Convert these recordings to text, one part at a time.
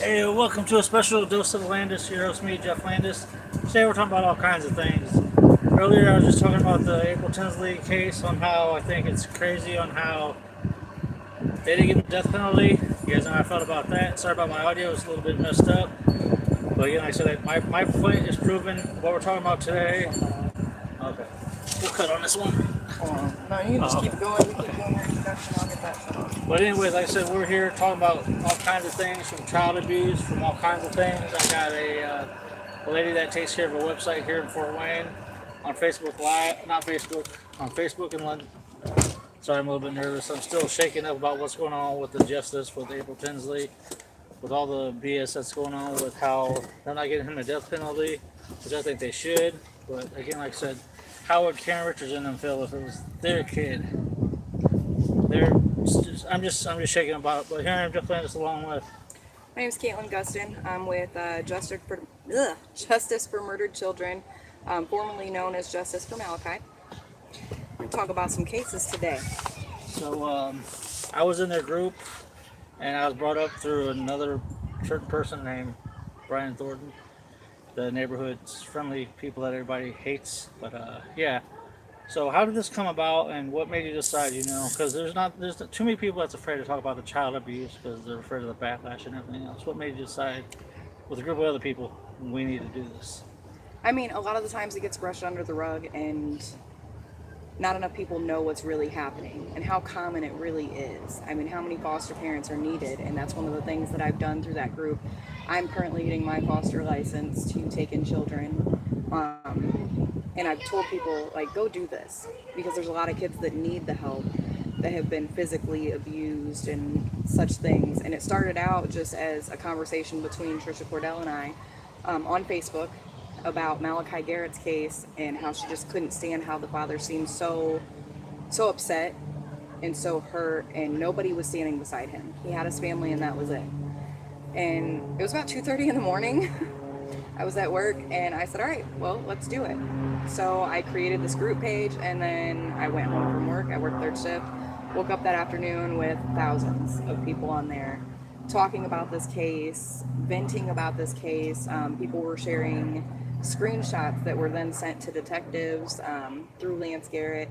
Hey, welcome to a special dose of Landis. Your host, me, Jeff Landis. Today we're talking about all kinds of things. Earlier, I was just talking about the April Tinsley case on how I think it's crazy on how they didn't give him the death penalty. You guys know how I felt about that. Sorry about my audio; it's a little bit messed up. But again, like I said, my point is proven. What we're talking about today. Okay, we'll cut on this one. No, you can just keep Okay. going. You keep doing your introduction. I'll get that shut off. But anyways, like I said, we're here talking about all kinds of things, from child abuse, from all kinds of things. I got a lady that takes care of a website here in Fort Wayne on Facebook Live, not Facebook, on Facebook in London. Sorry, I'm a little bit nervous. I'm still shaking up about what's going on with the justice with April Tinsley, with all the BS that's going on with how they're not getting him a death penalty, which I think they should. But again, like I said, how would Karen Richards and them feel if it was their kid? They're I'm just shaking about it. But here I am just playing this along with. My name is Caitlin Gustin. I'm with Justice for Murdered Children, formerly known as Justice for Malachi. We're going to talk about some cases today. So I was in their group, and I was brought up through another certain person named Brian Thornton, the neighborhood's friendly people that everybody hates. But yeah. So how did this come about, and what made you decide? Because there's not too many people that's afraid to talk about the child abuse because they're afraid of the backlash and everything else. What made you decide, with a group of other people, we need to do this? I mean, a lot of the times it gets brushed under the rug, and not enough people know what's really happening and how common it really is. I mean, how many foster parents are needed, and that's one of the things that I've done through that group. I'm currently getting my foster license to take in children. And I've told people, like, go do this because there's a lot of kids that need the help that have been physically abused and such things. And it started out just as a conversation between Trisha Cordell and I on Facebook about Malachi Garrett's case and how she just couldn't stand how the father seemed so upset and so hurt, and nobody was standing beside him. He had his family, and that was it. And it was about 2:30 in the morning. I was at work, and I said, all right, well, let's do it. So I created this group page, and then I went home from work. I worked third shift. Woke up that afternoon with thousands of people on there talking about this case, venting about this case. People were sharing screenshots that were then sent to detectives through Lance Garrett.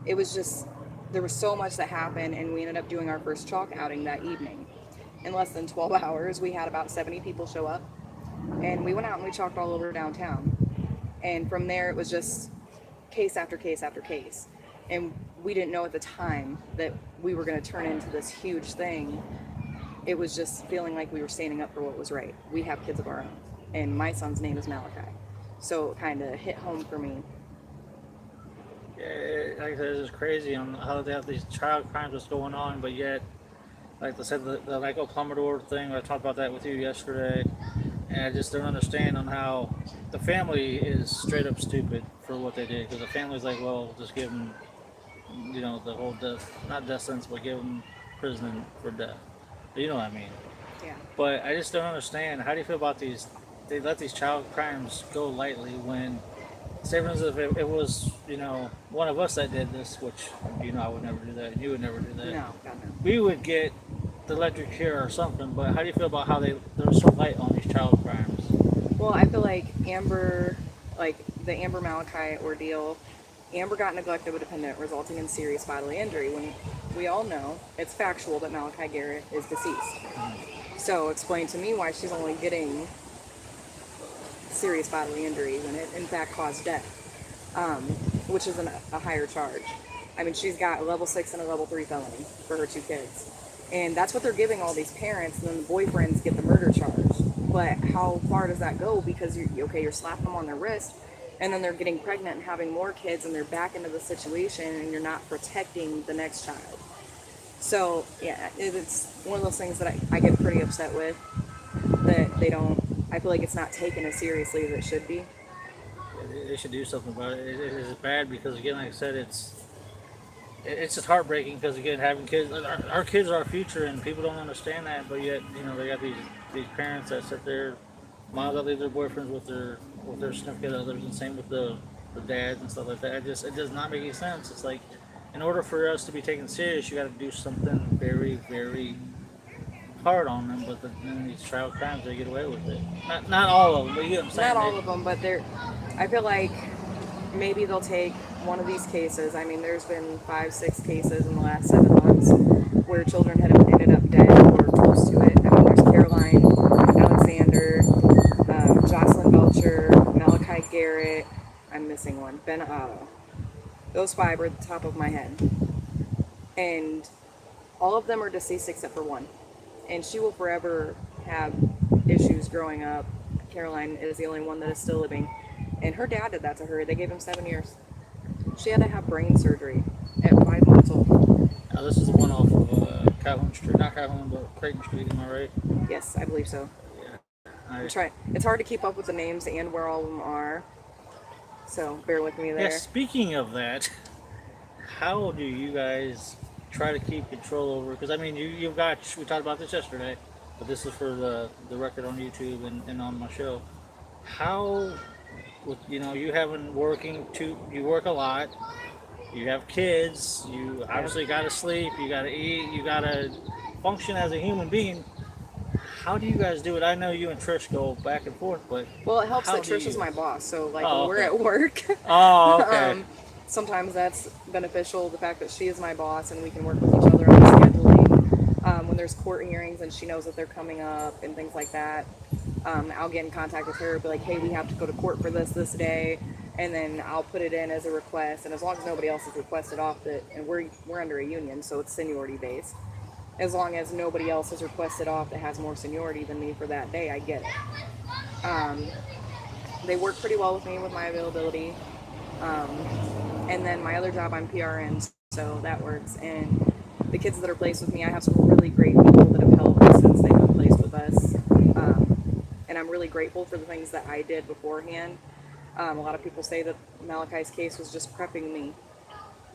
It was just, there was so much that happened, and we ended up doing our first chalk outing that evening. In less than 12 hours, we had about 70 people show up, and we went out and we chalked all over downtown. And from there, it was just case after case after case. And we didn't know at the time that we were going to turn into this huge thing. It was just feeling like we were standing up for what was right. We have kids of our own, and my son's name is Malachi. So it kind of hit home for me. Yeah, like I said, it's just crazy on how they have these child crimes that's going on, but yet, like I said, the like Commodore thing. I talked about that with you yesterday, and I just don't understand on how the family is straight up stupid for what they did. Because the family's like, well, just give them, the whole death, not death sentence, but give them prison for death. You know what I mean? Yeah. But I just don't understand. How do you feel about these? They let these child crimes go lightly when, say for instance, if it was, one of us that did this, which, I would never do that, and you would never do that, No, God no. we would get the electric chair or something. But how do you feel about how they're so light on these child crimes? Well, I feel like like the Amber Malachi ordeal, Amber got neglected with dependent, resulting in serious bodily injury. When we all know it's factual that Malachi Garrett is deceased. So explain to me why she's only getting serious bodily injury when it in fact caused death, which is a higher charge. I mean, she's got a level 6 and a level 3 felony for her two kids. And that's what they're giving all these parents, and then the boyfriends get the murder charge. But how far does that go? Because you're slapping them on their wrist, and then they're getting pregnant and having more kids, and they're back into the situation, and you're not protecting the next child. So, yeah, it's one of those things that I get pretty upset with, that they don't, I feel like it's not taken as seriously as it should be. They should do something about it. It is bad because, again, like I said, it's just heartbreaking because, again, having kids, like, our kids are our future, and people don't understand that. But yet, they got these parents that sit there, moms that leave their boyfriends with their significant others, and same with the dads and stuff like that. It does not make any sense. It's like, in order for us to be taken serious, you got to do something very, very hard on them, but then these child crimes, they get away with it. Not all of them, but you get what I'm saying. Not all of them, but they're. I feel like maybe they'll take one of these cases. I mean, there's been 5, 6 cases in the last 7 months where children had ended up dead or close to it. I mean, there's Caroline Alexander, Jocelyn Belcher, Malachi Garrett. I'm missing one. Ben Otto. Those 5 are at the top of my head, and all of them are deceased except for one. And she will forever have issues growing up. Caroline is the only one that is still living. And her dad did that to her. They gave him 7 years. She had to have brain surgery at 5 months old. Now, this is the one off of Calhoun Street. Not Calhoun, but Creighton Street, am I right? Yes, I believe so. Yeah. I'm trying. It's hard to keep up with the names and where all of them are. So bear with me there. Yeah, speaking of that, how do you guys try to keep control over? Because I mean, you've got, we talked about this yesterday, but this is for the record on YouTube and on my show. How, with you having you work a lot, you have kids, you obviously got to sleep, you got to eat, you got to function as a human being. How do you guys do it? I know you and Trish go back and forth, but Well, it helps how that do Trish is you- my boss. So like Oh, when we're okay. at work. Oh, okay. Sometimes that's beneficial, the fact that she is my boss and we can work with each other on scheduling. When there's court hearings and she knows that they're coming up and things like that, I'll get in contact with her, be like, hey, we have to go to court for this day, and then I'll put it in as a request. And as long as nobody else has requested off it, and we're under a union, so it's seniority based. As long as nobody else has requested off that has more seniority than me for that day, I get it. They work pretty well with me with my availability. And then my other job, I'm PRN, so that works. And the kids that are placed with me, I have some really great people that have helped since they've been placed with us. And I'm really grateful for the things that I did beforehand. A lot of people say that Malachi's case was just prepping me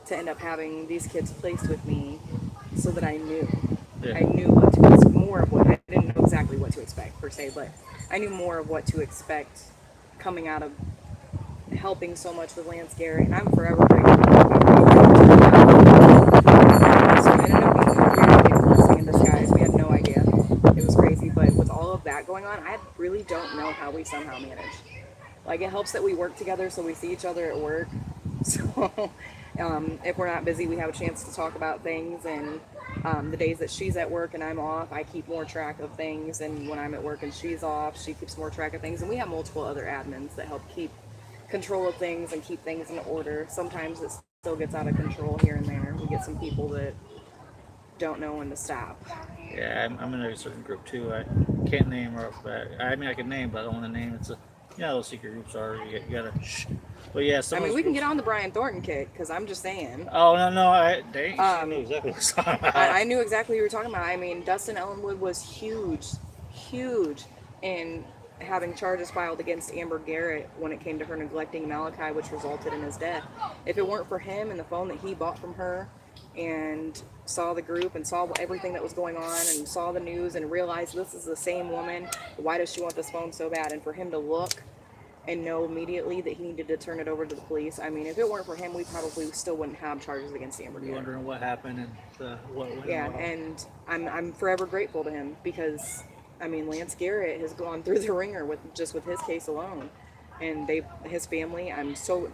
to end up having these kids placed with me so that I knew. Yeah. I knew what to expect, more of what, I didn't know exactly what to expect per se, but I knew more of what to expect coming out of helping so much with Lance Garrett, and I'm forever grateful. So it ended up being a really big blessing in disguise. We had no idea. It was crazy, but with all of that going on, I really don't know how we somehow managed. Like, it helps that we work together, so we see each other at work. So if we're not busy, we have a chance to talk about things, and the days that she's at work and I'm off, I keep more track of things, and when I'm at work and she's off, she keeps more track of things, and we have multiple other admins that help keep control of things and keep things in order. Sometimes it still gets out of control here and there. We get some people that don't know when to stop. Yeah, I'm in a certain group too. I can't name her. I mean, I can name, but I don't want to name. It's those secret groups are. You gotta. Shh. But yeah, some I of mean, those we can groups- get on the Brian Thornton kick, because I'm just saying. Oh no, they she knew exactly what I was talking about. I knew exactly what you were talking about. I mean, Dustin Ellenwood was huge in having charges filed against Amber Garrett when it came to her neglecting Malachi, which resulted in his death. If it weren't for him and the phone that he bought from her and saw the group and saw everything that was going on and saw the news and realized this is the same woman, why does she want this phone so bad? And for him to look and know immediately that he needed to turn it over to the police. I mean, if it weren't for him, we probably still wouldn't have charges against Amber You're Garrett. wondering what happened and what went Yeah, wrong. and I'm forever grateful to him, because I mean, Lance Garrett has gone through the ringer with his case alone, and his family. I'm so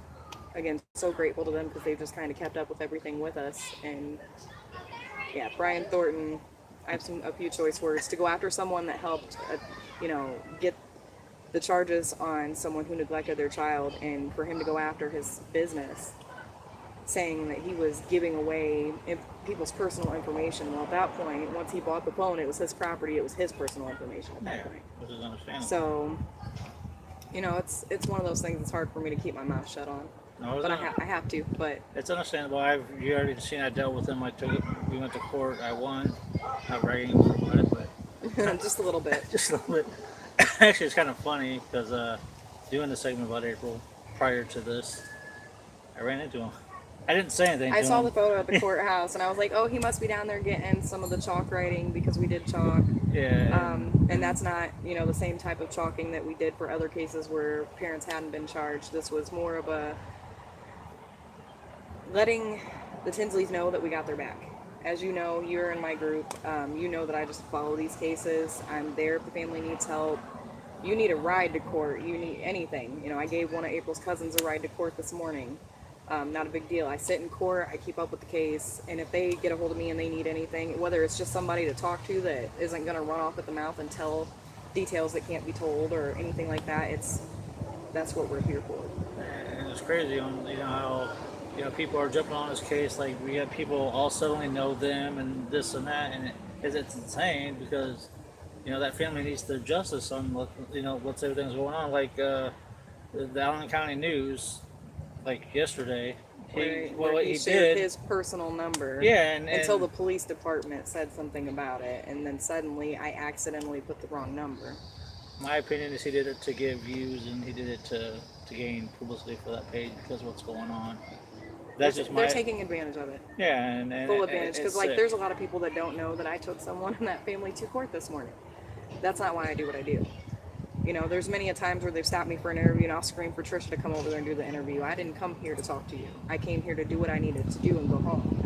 grateful to them, because they've just kind of kept up with everything with us. And yeah, Brian Thornton, I have a few choice words to go after someone that helped, get the charges on someone who neglected their child, and for him to go after his business, saying that he was giving away people's personal information. Well, at that point, once he bought the phone, it was his property, it was his personal information at that point. Which is understandable. So, it's one of those things that's hard for me to keep my mouth shut on. No, But I have to, but it's understandable. You already seen I dealt with him. We went to court. I won. Not bragging about it, but just a little bit. just a little bit. Actually, it's kind of funny because doing the segment about April prior to this, I ran into him. I didn't say anything to I him. saw the photo at the courthouse, and I was like, oh, he must be down there getting some of the chalk writing, because we did chalk. Yeah. And that's not, the same type of chalking that we did for other cases where parents hadn't been charged. This was more of a letting the Tinsleys know that we got their back. as you know, you're in my group. You know that I just follow these cases. I'm there if the family needs help. You need a ride to court. You need anything. You know, I gave one of April's cousins a ride to court this morning. Not a big deal. I sit in court, I keep up with the case, and if they get a hold of me and they need anything, whether it's just somebody to talk to that isn't going to run off at the mouth and tell details that can't be told or anything like that, that's what we're here for. And it's crazy on how people are jumping on this case like we have people all suddenly know them and this and that, and it's insane because that family needs their justice on what's everything's going on. Like the Allen County News, like yesterday, He shared his personal number. Yeah, until the police department said something about it, and then suddenly I accidentally put the wrong number. My opinion is he did it to get views, and he did it to gain publicity for that page because of what's going on. They're taking advantage of it. Yeah, and full advantage because there's a lot of people that don't know that I took someone in that family to court this morning. That's not why I do what I do. There's many a times where they've stopped me for an interview and I'll scream for Trisha to come over there and do the interview. I didn't come here to talk to you. I came here to do what I needed to do and go home.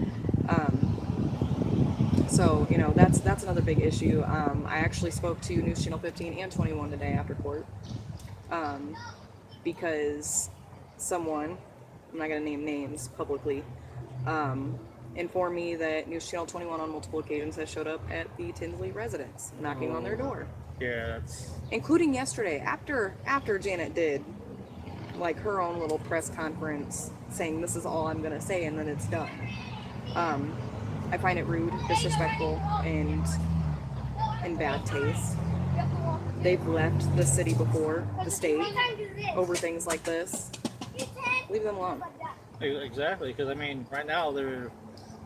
So that's another big issue. I actually spoke to News Channel 15 and 21 today after court because someone, I'm not going to name names publicly, informed me that News Channel 21 on multiple occasions has showed up at the Tinsley residence, knocking on their door. Yeah, including yesterday after Janet did like her own little press conference saying this is all I'm gonna say and then it's done. I find it rude, disrespectful, and in bad taste. They've left the city before, the state, over things like this. Leave them alone. Exactly, because right now they're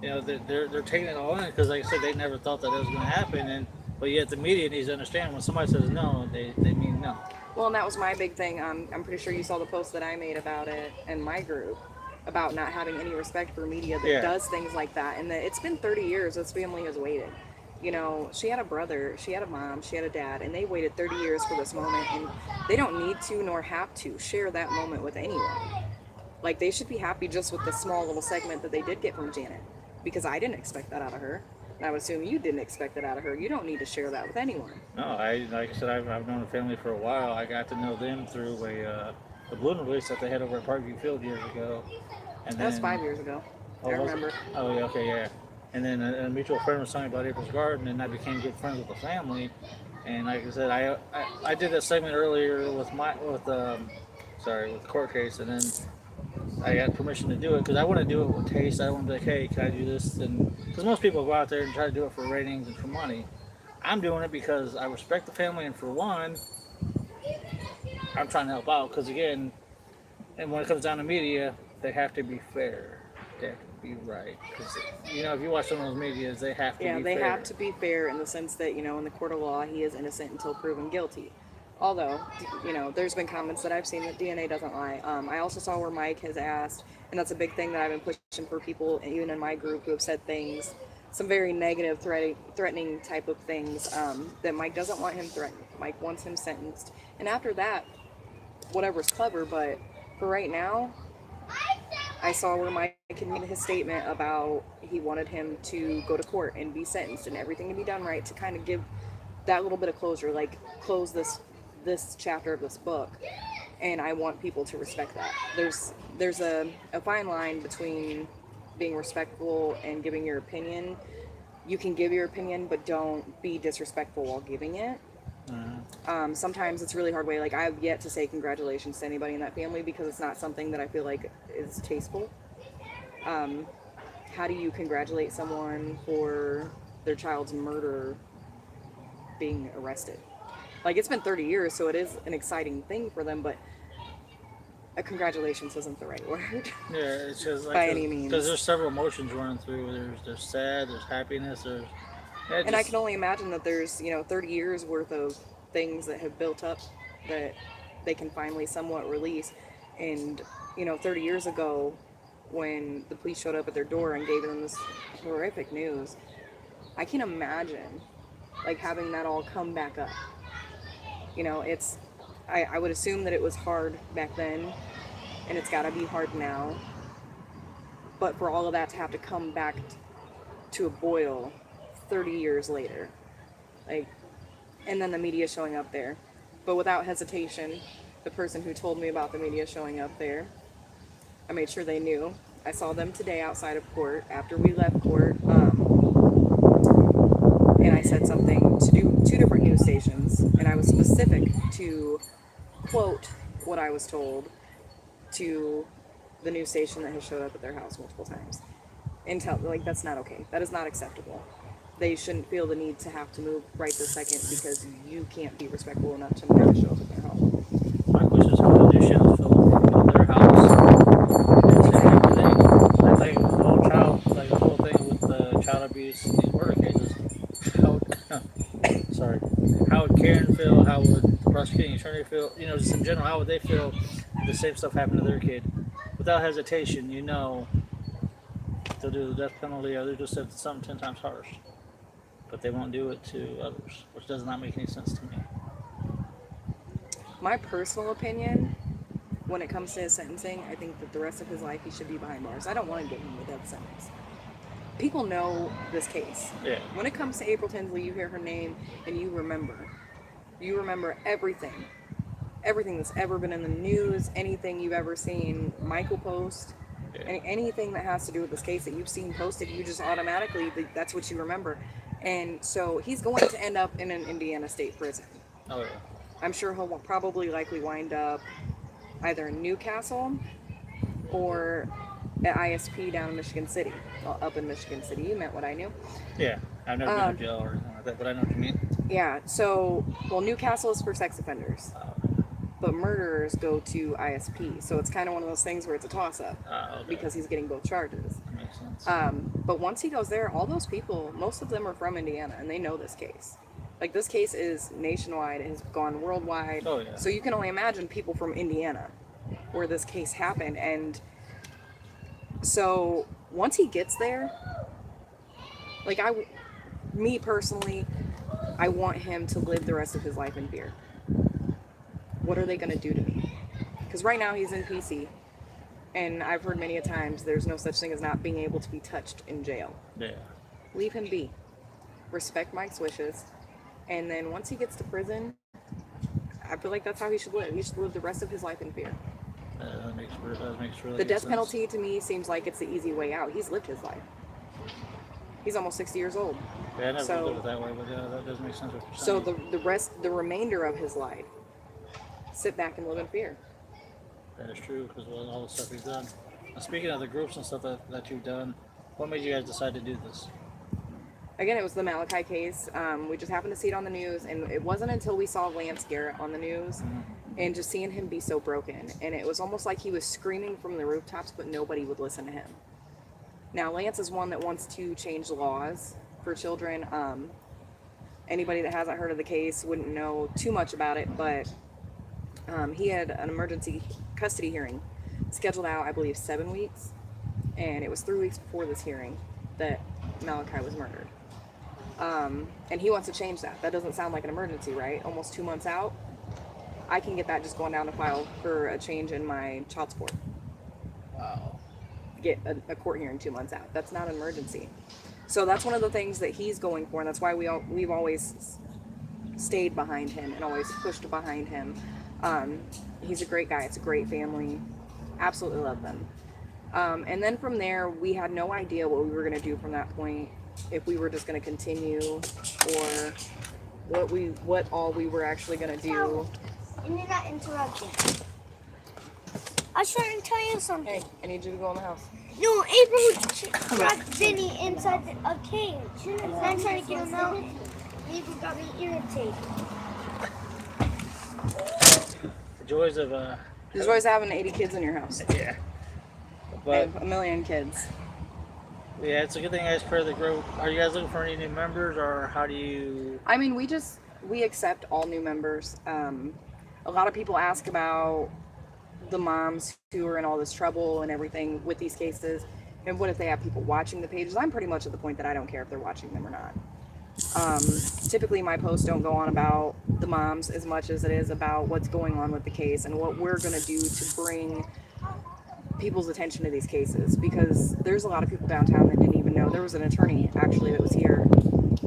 taking it all in because, like I said, they never thought that it was going to happen, but yet the media needs to understand when somebody says no, they mean no. Well, and that was my big thing. I'm pretty sure you saw the post that I made about it in my group about not having any respect for media that does things like that, and that it's been 30 years this family has waited. She had a brother, she had a mom, she had a dad, and they waited 30 years for this moment, and they don't need to nor have to share that moment with anyone. Like, they should be happy just with the small little segment that they did get from Janet, because I didn't expect that out of her. And I would assume you didn't expect it out of her. You don't need to share that with anyone. No, like I said, I've known the family for a while. I got to know them through the balloon release that they had over at Parkview Field years ago. And that was 5 years ago. I remember. Oh, yeah, okay, yeah. And then a mutual friend was telling me about April's Garden, and I became good friends with the family. And like I said, I did that segment earlier with the court case, and then I got permission to do it because I want to do it with taste. I want to be like, hey, can I do this? And because most people go out there and try to do it for ratings and for money. I'm doing it because I respect the family, and for one, I'm trying to help out because, again, and when it comes down to media, they have to be fair. They have to be right. Because, if you watch some of those medias, they have to be fair. Yeah, they have to be fair in the sense that, in the court of law, he is innocent until proven guilty. Although, there's been comments that I've seen that DNA doesn't lie. I also saw where Mike has asked, and that's a big thing that I've been pushing for people, even in my group, who have said things, some very negative, threatening type of things, that Mike doesn't want him threatened. Mike wants him sentenced. And after that, whatever's clever, but for right now, I saw where Mike had made his statement about he wanted him to go to court and be sentenced and everything to be done right to kind of give that little bit of closure, like close this chapter of this book. And I want people to respect that. There's a fine line between being respectful and giving your opinion. You can give your opinion, but don't be disrespectful while giving it. Sometimes it's really hard way. Like, I have yet to say congratulations to anybody in that family because it's not something that I feel like is tasteful. How do you congratulate someone for their child's murder being arrested? Like, it's been 30 years, so it is an exciting thing for them, but a congratulations isn't the right word. Yeah, it's just like by any means. Because there's several emotions running through. There's sad, there's happiness, and I can only imagine that there's 30 years worth of things that have built up that they can finally somewhat release. And 30 years ago, when the police showed up at their door and gave them this horrific news, I can imagine like having that all come back up. I would assume that it was hard back then, and it's got to be hard now. But for all of that to have to come back to a boil 30 years later. Like, and then the media showing up there. But without hesitation, the person who told me about the media showing up there, I made sure they knew. I saw them today outside of court after we left court. And I said something to do 2 different news stations, and I was specific to quote what I was told to the news station that has showed up at their house multiple times. And tell, like, that's not okay. That is not acceptable. They shouldn't feel the need to have to move right this second because you can't be respectful enough to never show up at their home. My question is, how do they show Phil at their house? And everything. I think the whole the whole thing with the child abuse, these murder cases. Sorry. How would Karen feel? How would the prosecuting attorney feel? You know, just in general, how would they feel if the same stuff happened to their kid? Without hesitation, you know, they'll do the death penalty, or they'll just say something 10 times harsh. But they won't do it to others, which does not make any sense to me. My personal opinion, when it comes to his sentencing, I think that the rest of his life he should be behind bars. I don't want to give him a death sentence. People know this case. Yeah. When it comes to April Tinsley, you hear her name and you remember. You remember everything. Everything that's ever been in the news, anything you've ever seen Michael post, anything that has to do with this case that you've seen posted, you just automatically, that's what you remember. And so he's going to end up in an Indiana state prison. Oh, yeah. I'm sure he'll probably likely wind up either in Newcastle or at ISP down in Michigan City. Well, up in Michigan City. You meant what I knew. Yeah. I've never been to jail or anything like that, but I know what you mean. Yeah. So, well, Newcastle is for sex offenders. But murderers go to ISP. So it's kind of one of those things where it's a toss-up. Okay. Because he's getting both charges. That makes sense. But once he goes there, all those people, most of them are from Indiana, and they know this case. Like, this case is nationwide. It has gone worldwide. Oh, yeah. So you can only imagine people from Indiana where this case happened. And so once he gets there, like, me personally, I want him to live the rest of his life in fear. What are they going to do to me? Because right now he's in PC. And I've heard many a times there's no such thing as not being able to be touched in jail. Yeah. Leave him be. Respect Mike's wishes. And then once he gets to prison, I feel like that's how he should live. He should live the rest of his life in fear. That makes really The good death sense. penalty to me seems like it's the easy way out. He's lived his life. He's almost 60 years old. Yeah, I never looked at it that way, but yeah, that does make sense. What you're So saying. the remainder of his life, sit back and live in fear. That is true, because of all the stuff you've done. Now, speaking of the groups and stuff that you've done, what made you guys decide to do this? Again, it was the Malachi case. We just happened to see it on the news, and it wasn't until we saw Lance Garrett on the news and just seeing him be so broken. And it was almost like he was screaming from the rooftops, but nobody would listen to him. Now, Lance is one that wants to change laws for children. Anybody that hasn't heard of the case wouldn't know too much about it, but he had an emergency custody hearing scheduled out, I believe, 7 weeks. And it was 3 weeks before this hearing that Malachi was murdered. And he wants to change that. That doesn't sound like an emergency, right? Almost 2 months out. I can get that just going down to file for a change in my child support. Wow. Get a court hearing 2 months out. That's not an emergency. So that's one of the things that he's going for, and that's why we've always stayed behind him and always pushed behind him. He's a great guy. It's a great family. Absolutely love them. And then from there, we had no idea what we were going to do from that point. If we were just going to continue, or what all we were actually going to do. And you're not interrupting. I was trying to tell you something. Hey, I need you to go in the house. No, April trapped Vinny inside a cage. And I'm trying to get him out. April got me irritated. The joys of There's always having 80 kids in your house. yeah. But And a million kids. yeah, it's a good thing you guys created the group. Are you guys looking for any new members, or how do you? I mean, we accept all new members. A lot of people ask about the moms who are in all this trouble and everything with these cases, and what if they have people watching the pages. I'm pretty much at the point that I don't care if they're watching them or not. Typically my posts don't go on about the moms as much as it is about what's going on with the case and what we're going to do to bring people's attention to these cases, because there's a lot of people downtown that didn't even know know, there was an attorney actually that was here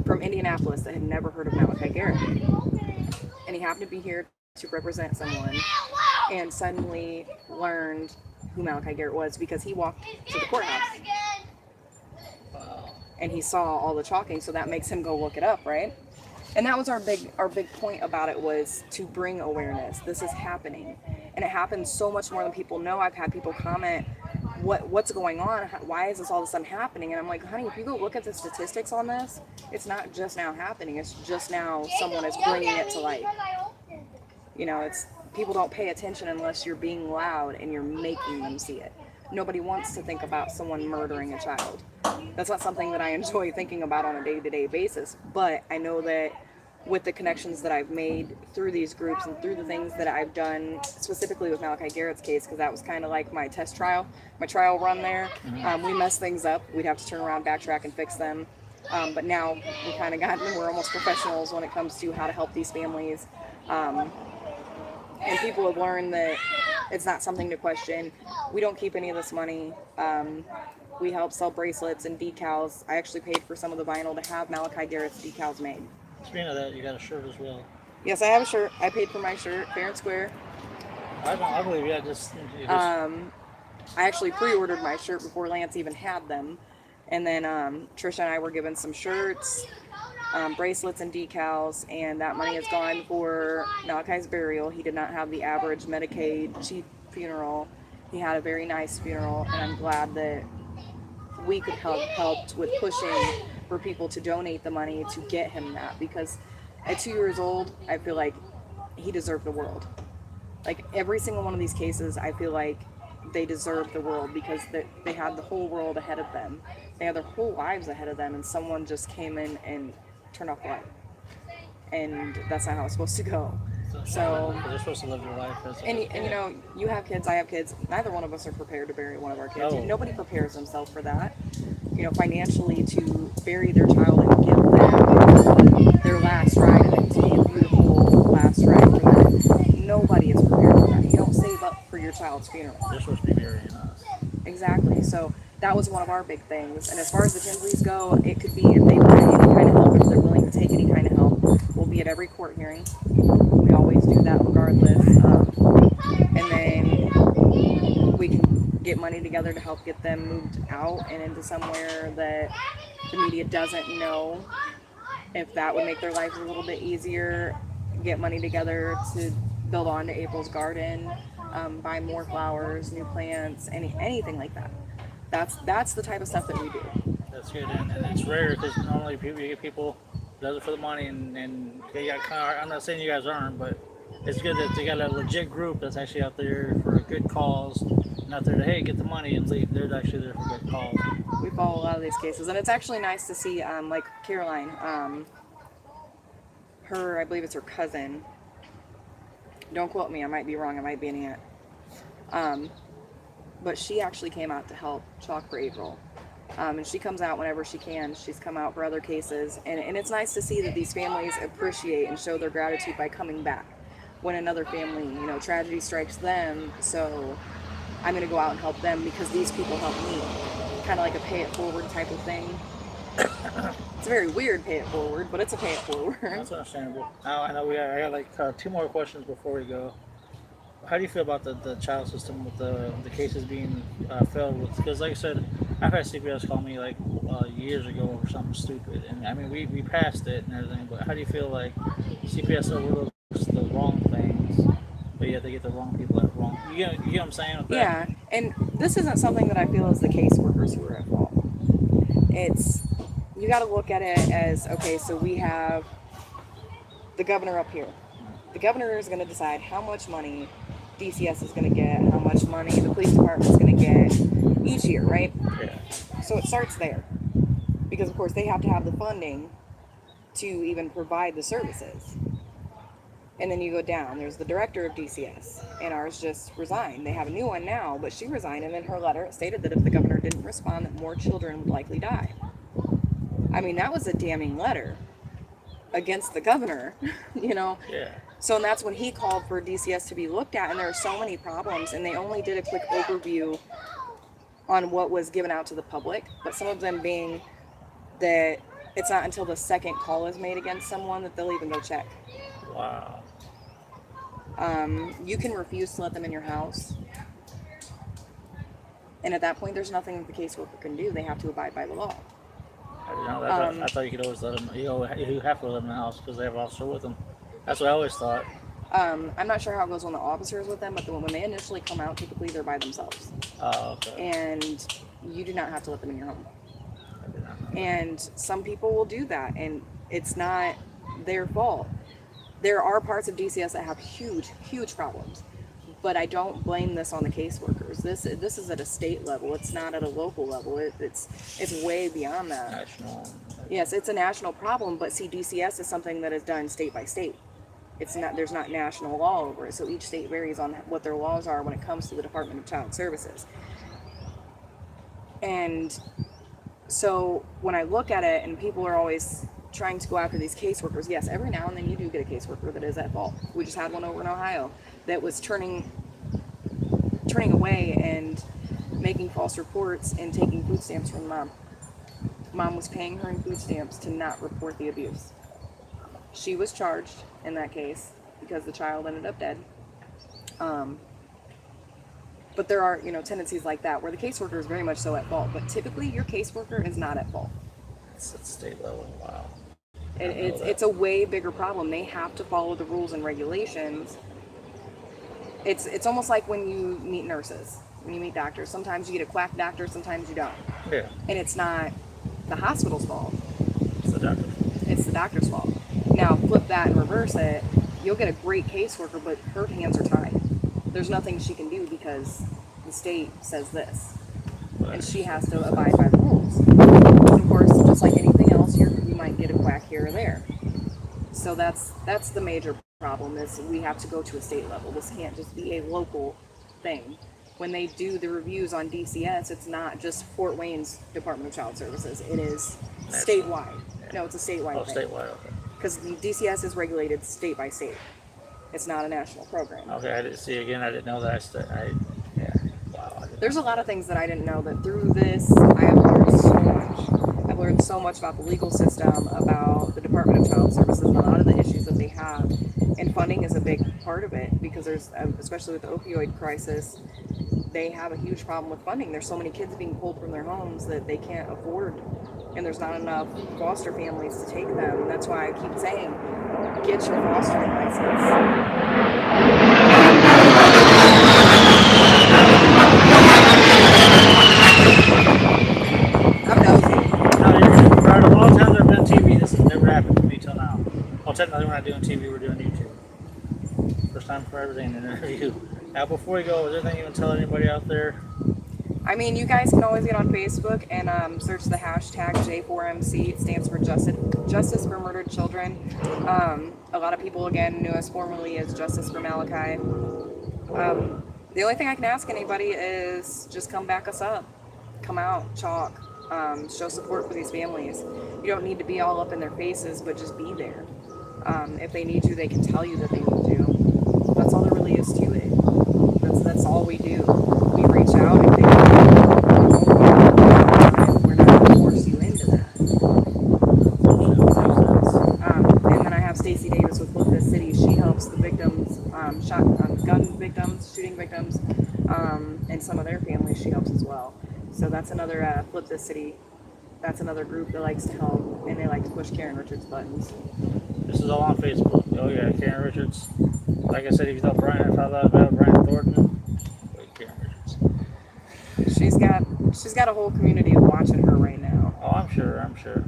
from Indianapolis that had never heard of Malachi Garrett. And he happened to be here to represent someone and suddenly learned who Malachi Garrett was because he walked to the courthouse and he saw all the chalking, so that makes him go look it up, right? And that was our big point about it, was to bring awareness. This is happening, and it happens so much more than people know. I've had people comment, what's going on? Why is this all of a sudden happening? And I'm like, honey, if you go look at the statistics on this, it's not just now happening. It's just now someone is bringing it to light. You know, it's, people don't pay attention unless you're being loud and you're making them see it. Nobody wants to think about someone murdering a child. That's not something that I enjoy thinking about on a day-to-day basis, but I know that with the connections that I've made through these groups and through the things that I've done specifically with Malachi Garrett's case, because that was kind of like my test trial, my trial run there. We messed things up. We'd have to turn around, backtrack, and fix them. But now we kind of we're almost professionals when it comes to how to help these families. And people have learned that it's not something to question. We don't keep any of this money. We help sell bracelets and decals. I actually paid for some of the vinyl to have Malachi Garrett's decals made. Speaking of that, you got a shirt as well. Yes, I have a shirt. I paid for my shirt, fair and square. I believe you. I actually pre-ordered my shirt before Lance even had them. And then Trisha and I were given some shirts, bracelets, and decals, and that money has gone for Malachi's burial. He did not have the average Medicaid cheap funeral. He had a very nice funeral, and I'm glad that we could helped with pushing for people to donate the money to get him that, because at 2 years old, I feel like he deserved the world. Like every single one of these cases, I feel like they deserve the world because they had the whole world ahead of them. They had their whole lives ahead of them, and someone just came in and turned off the light. And that's not how it's supposed to go. So they're supposed to live their life. And you know, you have kids, I have kids. Neither one of us are prepared to bury one of our kids. No. Nobody prepares themselves for that. You know, financially, to bury their child and give them their last ride, and to be a beautiful last ride for them. Nobody is prepared for that. You don't save up for your child's funeral. They're supposed to be burying us. Exactly. So that was one of our big things. And as far as the Tinsleys go, it could be if they want any kind of help, if they're willing to take any kind of help, we'll be at every court hearing. We always do that regardless. And then we can get money together to help get them moved out and into somewhere that the media doesn't know, if that would make their lives a little bit easier. Get money together to build on to April's garden, buy more flowers, new plants, anything like that. That's the type of stuff that we do. That's good, and it's rare because normally you get people who does it for the money, and they got kind of, I'm not saying you guys aren't, but it's good that they got a legit group that's actually out there for a good cause, not there to, hey, get the money and leave. They're actually there for a good cause. We follow a lot of these cases, and it's actually nice to see, like Caroline, I believe it's her cousin. Don't quote me, I might be wrong, I might be an aunt. But she actually came out to help Chalk for April. And she comes out whenever she can. She's come out for other cases. And it's nice to see that these families appreciate and show their gratitude by coming back. When another family, you know, tragedy strikes them, so I'm going to go out and help them because these people helped me. Kind of like a pay it forward type of thing. It's a very weird pay it forward, but it's a pay it forward. That's understandable. Now I know I got like 2 more questions before we go. How do you feel about the child system with the cases being failed with? Because like I said, I've had CPS call me like years ago for something stupid, and I mean we passed it and everything. But how do you feel like CPS overlooks the wrong things, but yet they get the wrong people at wrong? You get what I'm saying? With that? Yeah, and this isn't something that I feel is the caseworkers who are at fault. It's, you got to look at it as, okay, so we have the governor up here. The governor is going to decide how much money DCS is going to get, how much money the police department is going to get each year, right? Yeah. So it starts there. Because, of course, they have to have the funding to even provide the services. And then you go down. There's the director of DCS, and ours just resigned. They have a new one now, but she resigned, and in her letter it stated that if the governor didn't respond, that more children would likely die. I mean, that was a damning letter against the governor, you know? Yeah. So, and that's when he called for DCS to be looked at, and there are so many problems, and they only did a quick overview on what was given out to the public, but some of them being that it's not until the second call is made against someone that they'll even go check. Wow. You can refuse to let them in your house. And at that point, there's nothing that the caseworker can do. They have to abide by the law. I didn't know that. I thought you could always let them. You have to let them in the house because they have an officer with them. That's what I always thought. I'm not sure how it goes when the officer is with them, but when they initially come out, typically they're by themselves. Oh, okay. And you do not have to let them in your home. I did not know. And some people will do that, and it's not their fault. There are parts of DCS that have huge, huge problems, but I don't blame this on the caseworkers. This is at a state level. It's not at a local level. It's way beyond that. National. Yes, it's a national problem, but see, DCS is something that is done state by state. It's not, there's not national law over it, so each state varies on what their laws are when it comes to the Department of Child Services. And so when I look at it, and people are always trying to go after these caseworkers, yes, every now and then you do get a caseworker that is at fault. We just had one over in Ohio that was turning away and making false reports and taking food stamps from mom. Mom was paying her in food stamps to not report the abuse. She was charged in that case because the child ended up dead. But there are, tendencies like that where the caseworker is very much so at fault. But typically, your caseworker is not at fault. It's at state level. Wow. It's a way bigger problem. They have to follow the rules and regulations. It's almost like when you meet nurses, when you meet doctors. Sometimes you get a quack doctor, sometimes you don't. Yeah. And it's not the hospital's fault. It's the doctor. It's the doctor's fault. Now, flip that and reverse it. You'll get a great caseworker, but her hands are tied. There's nothing she can do because the state says this. And she has to abide by the rules. And of course, just like anything else, you might get a quack here or there. So that's the major problem, is we have to go to a state level. This can't just be a local thing. When they do the reviews on DCS, it's not just Fort Wayne's Department of Child Services. It is statewide. No, it's a statewide thing. Statewide, okay. Because the DCS is regulated state by state. It's not a national program. Okay, I didn't see again. I didn't know that. Wow. There's a lot of things that I didn't know that through this I have learned so much. I've learned so much about the legal system, about the Department of Child Services, and a lot of the issues that they have. And funding is a big part of it because there's, especially with the opioid crisis, they have a huge problem with funding. There's so many kids being pulled from their homes that they can't afford, and there's not enough foster families to take them. And that's why I keep saying, get your fostering license. I'm nosy. No, for a long time I've done TV. This has never happened to me till now. Well, technically we're not doing TV, we're doing YouTube. First time for everything in an interview. Now, before we go, is there anything you want to tell anybody out there? I mean, you guys can always get on Facebook and search the hashtag J4MC. It stands for Justice for Murdered Children. A lot of people, again, knew us formerly as Justice for Malachi. The only thing I can ask anybody is just come back us up. Come out, talk, show support for these families. You don't need to be all up in their faces, but just be there. If they need you, they can tell you that they need you. That's all there really is to it. That's all we do. We reach out if they we're not going to force you into that. And then I have Stacey Davis with Flip This City. She helps the victims, gun victims, shooting victims, and some of their families she helps as well. So that's another Flip This City. That's another group that likes to help, and they like to push Karen Richards' buttons. This is all on Facebook. Oh yeah, Karen Richards. Like I said, if you thought Brian, I thought about Brian Thornton. Wait, Karen Richards. She's got a whole community watching her right now. Oh, I'm sure.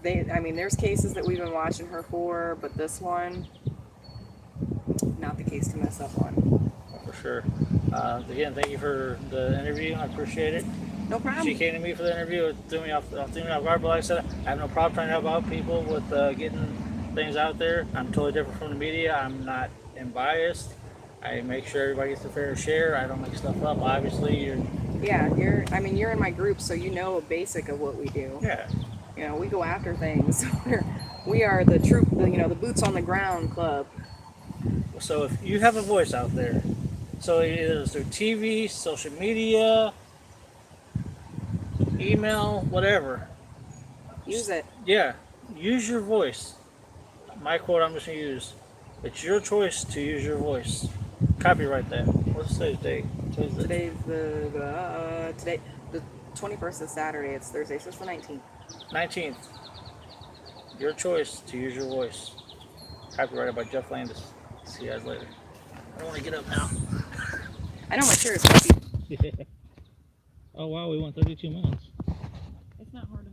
There's cases that we've been watching her for, but this one, not the case to mess up on. For sure. Again, thank you for the interview. I appreciate it. No problem. She came to me for the interview. It threw me off guard, but like I said, I have no problem trying to help out people with getting things out there. I'm totally different from the media. I'm not unbiased. I make sure everybody gets a fair share. I don't make stuff up. Obviously, you're in my group, so you know a basic of what we do. Yeah. We go after things. We are the troop, the boots on the ground club. So if you have a voice out there, so either through TV, social media, email, whatever. Use it. Yeah, use your voice. My quote I'm just going to use. It's your choice to use your voice. Copyright that. What's today's date? Today's the 21st is Saturday. It's Thursday, so it's the 19th. 19th. Your choice to use your voice. Copyrighted by Jeff Landis. See you guys later. I don't want to get up now. I know my chair is heavy. Oh wow, we went 32 minutes. It's not hard to